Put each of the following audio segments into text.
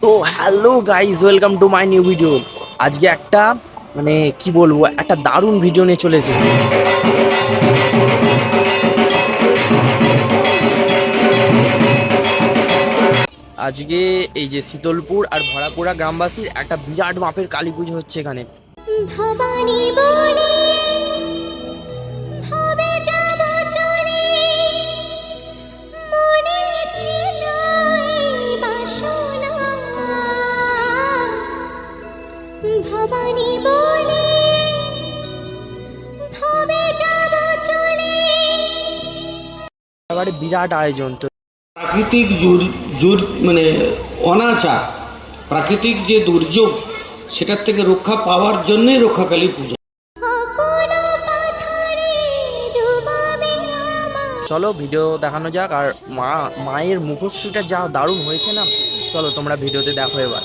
তো hello guys, welcome to my new video. আজকে একটা কি বলবো, একটা দারুণ ভিডিও নিয়ে চলে এসেছি। আজকে এই যে শীতলপুর আর ভরাপুরা গ্রামবাসীর একটা বিরাট মাপের কালী পুজো হচ্ছে এখানে। ভবানী বলে হবে যাব চলে, মনে ছিল এই বাসনা। ভবানী বলে হবে যাব চলে। এবারে বিরাট আয়োজন। তো প্রাকৃতিক মানে অনাচার, প্রাকৃতিক যে দুর্যোগ সেটার থেকে রক্ষা পাওয়ার জন্যই রক্ষাকালী পূজা। কোনো পাথরে ডুবাবে আমার। চলো ভিডিও দেখানো যাক। আর মায়ের মুখশ্রীটা যা দারুণ হয়েছে না, চলো তোমরা ভিডিওতে দেখো এবার।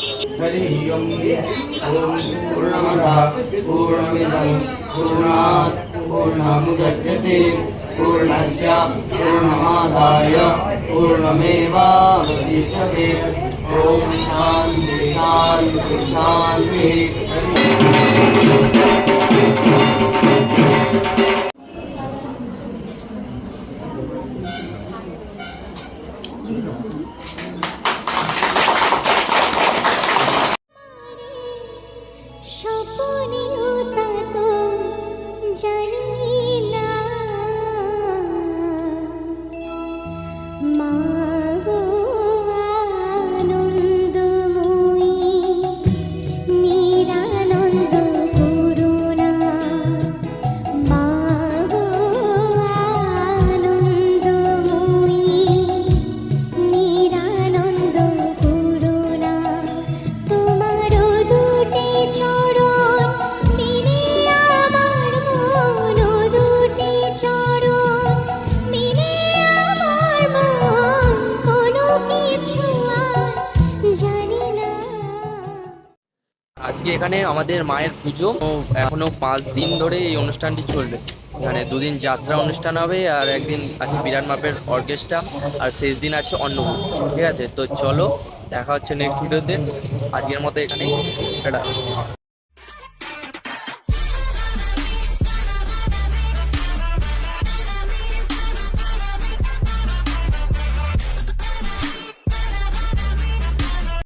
पूर्णस्य पूर्णमादाय पूर्णमेवावशिष्यते। ॐ शान्ति शान्ति शान्तिः। স্বপ্নে তা তো জানি না, মা গো আনন্দময়ী নিরানন্দ করুণা। মা গো আনন্দময়ী নিরানন্দ করুণা। তোমারও দুটি চরণ মিলে আমার মন, দুটি চরণ মিলে আমার মন, কোনো কিছু আর জানি না। আজকে এখানে আমাদের মায়ের পুজো। এখনো 5 দিন ধরে এই অনুষ্ঠানটি চলবে। এখানে 2 দিন যাত্রা অনুষ্ঠান হবে, আর একদিন আছে বিরাট মাপের অর্কেস্ট্রা, আর শেষ দিন আছে অন্নভোগ। ঠিক আছে, তো চলো দেখা হচ্ছে নেক্সট ভিডিওতে। আজকের মতো এখানেই।